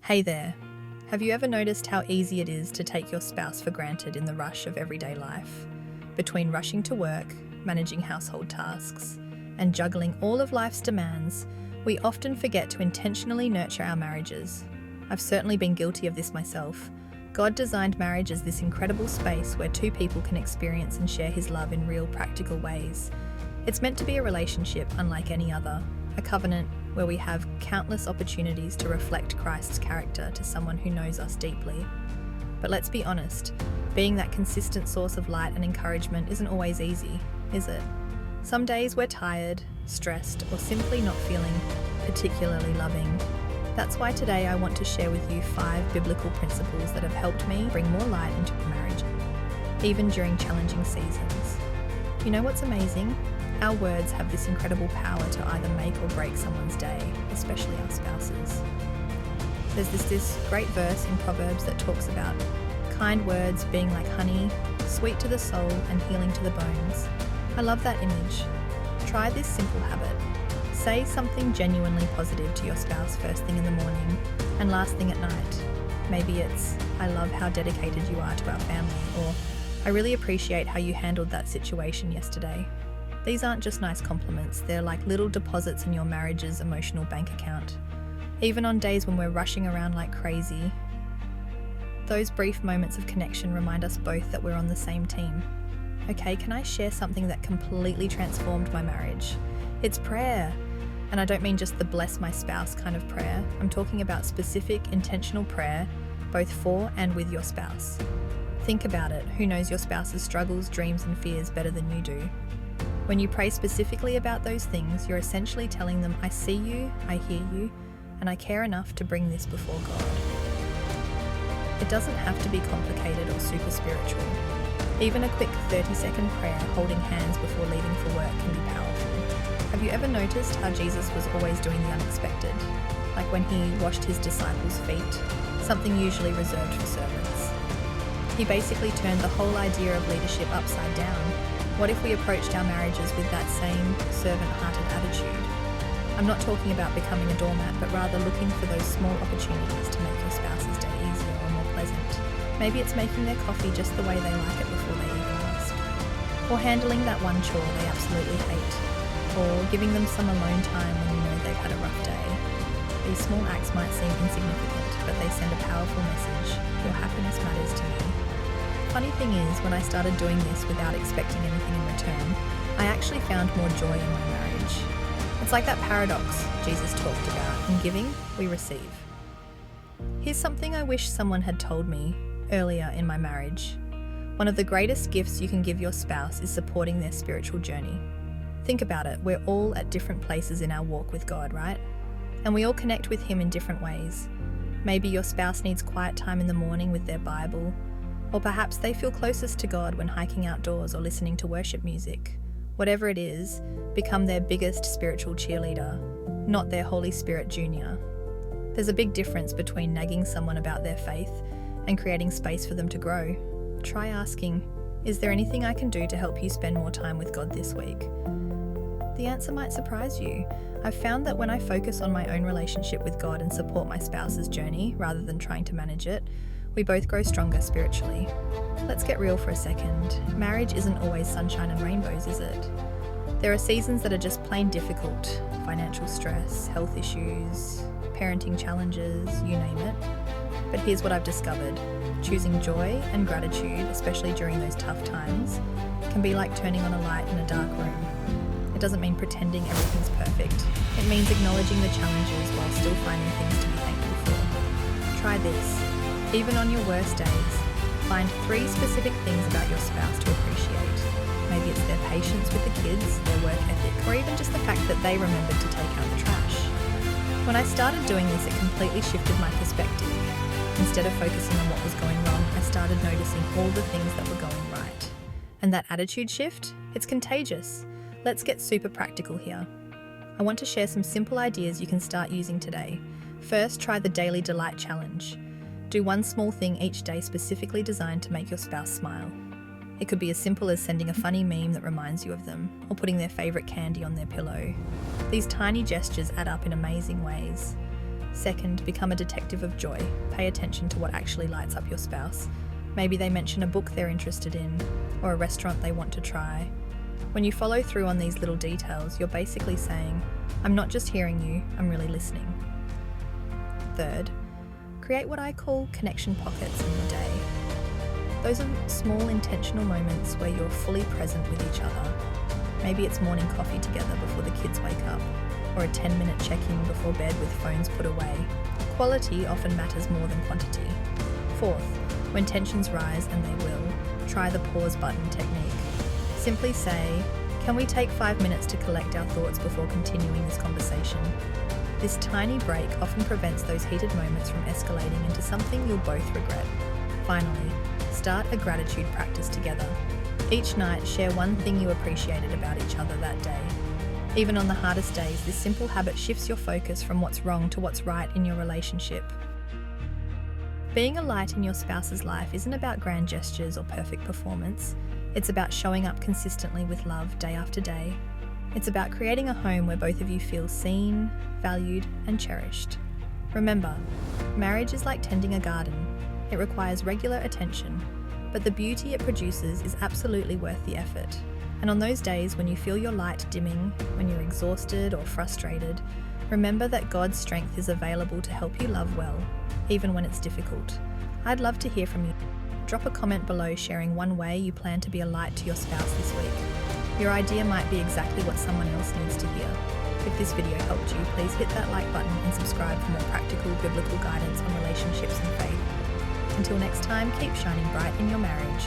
Hey there. Have you ever noticed how easy it is to take your spouse for granted in the rush of everyday life? Between rushing to work, managing household tasks, and juggling all of life's demands, we often forget to intentionally nurture our marriages. I've certainly been guilty of this myself. God designed marriage as this incredible space where two people can experience and share His love in real, practical ways. It's meant to be a relationship unlike any other, a covenant where we have countless opportunities to reflect Christ's character to someone who knows us deeply. But let's be honest, being that consistent source of light and encouragement isn't always easy, is it? Some days we're tired, stressed, or simply not feeling particularly loving. That's why today I want to share with you 5 biblical principles that have helped me bring more light into marriage, even during challenging seasons. You know what's amazing? Our words have this incredible power to either make or break someone's day, especially our spouses. There's this great verse in Proverbs that talks about kind words being like honey, sweet to the soul and healing to the bones. I love that image. Try this simple habit. Say something genuinely positive to your spouse first thing in the morning and last thing at night. Maybe it's, I love how dedicated you are to our family, or I really appreciate how you handled that situation yesterday. These aren't just nice compliments, they're like little deposits in your marriage's emotional bank account. Even on days when we're rushing around like crazy, those brief moments of connection remind us both that we're on the same team. Okay, can I share something that completely transformed my marriage? It's prayer. And I don't mean just the bless my spouse kind of prayer. I'm talking about specific, intentional prayer, both for and with your spouse. Think about it. Who knows your spouse's struggles, dreams, and fears better than you do? When you pray specifically about those things, you're essentially telling them, I see you, I hear you, and I care enough to bring this before God. It doesn't have to be complicated or super spiritual. Even a quick 30-second prayer holding hands before leaving for work can be powerful. Have you ever noticed how Jesus was always doing the unexpected? Like when He washed His disciples' feet, something usually reserved for servants. He basically turned the whole idea of leadership upside down. What if we approached our marriages with that same servant-hearted attitude? I'm not talking about becoming a doormat, but rather looking for those small opportunities to make your spouse's day easier or more pleasant. Maybe it's making their coffee just the way they like it before they even ask. Or handling that one chore they absolutely hate. Or giving them some alone time when you know they've had a rough day. These small acts might seem insignificant, but they send a powerful message. Your happiness matters to me. Funny thing is, when I started doing this without expecting anything in return, I actually found more joy in my marriage. It's like that paradox Jesus talked about. In giving, we receive. Here's something I wish someone had told me earlier in my marriage. One of the greatest gifts you can give your spouse is supporting their spiritual journey. Think about it, we're all at different places in our walk with God, right? And we all connect with Him in different ways. Maybe your spouse needs quiet time in the morning with their Bible, or perhaps they feel closest to God when hiking outdoors or listening to worship music. Whatever it is, become their biggest spiritual cheerleader, not their Holy Spirit junior. There's a big difference between nagging someone about their faith and creating space for them to grow. Try asking, is there anything I can do to help you spend more time with God this week? The answer might surprise you. I've found that when I focus on my own relationship with God and support my spouse's journey rather than trying to manage it, we both grow stronger spiritually. Let's get real for a second. Marriage isn't always sunshine and rainbows, is it? There are seasons that are just plain difficult. Financial stress, health issues, parenting challenges, you name it. But here's what I've discovered. Choosing joy and gratitude, especially during those tough times, can be like turning on a light in a dark room. It doesn't mean pretending everything's perfect. It means acknowledging the challenges while still finding things to be thankful for. Try this. Even on your worst days, find 3 specific things about your spouse to appreciate. Maybe it's their patience with the kids, their work ethic, or even just the fact that they remembered to take out the trash. When I started doing this, it completely shifted my perspective. Instead of focusing on what was going wrong, I started noticing all the things that were going right. And that attitude shift, it's contagious. Let's get super practical here. I want to share some simple ideas you can start using today. First, try the Daily Delight Challenge. Do one small thing each day specifically designed to make your spouse smile. It could be as simple as sending a funny meme that reminds you of them, or putting their favourite candy on their pillow. These tiny gestures add up in amazing ways. Second, become a detective of joy. Pay attention to what actually lights up your spouse. Maybe they mention a book they're interested in, or a restaurant they want to try. When you follow through on these little details, you're basically saying, I'm not just hearing you, I'm really listening. Third, create what I call connection pockets in your day. Those are small intentional moments where you're fully present with each other. Maybe it's morning coffee together before the kids wake up, or a 10-minute check-in before bed with phones put away. Quality often matters more than quantity. Fourth, when tensions rise, and they will, try the pause button technique. Simply say, can we take 5 minutes to collect our thoughts before continuing this conversation? This tiny break often prevents those heated moments from escalating into something you'll both regret. Finally, start a gratitude practice together. Each night, share one thing you appreciated about each other that day. Even on the hardest days, this simple habit shifts your focus from what's wrong to what's right in your relationship. Being a light in your spouse's life isn't about grand gestures or perfect performance. It's about showing up consistently with love day after day. It's about creating a home where both of you feel seen, valued, and cherished. Remember, marriage is like tending a garden. It requires regular attention, but the beauty it produces is absolutely worth the effort. And on those days when you feel your light dimming, when you're exhausted or frustrated, remember that God's strength is available to help you love well, even when it's difficult. I'd love to hear from you. Drop a comment below sharing one way you plan to be a light to your spouse this week. Your idea might be exactly what someone else needs to hear. If this video helped you, please hit that like button and subscribe for more practical biblical guidance on relationships and faith. Until next time, keep shining bright in your marriage.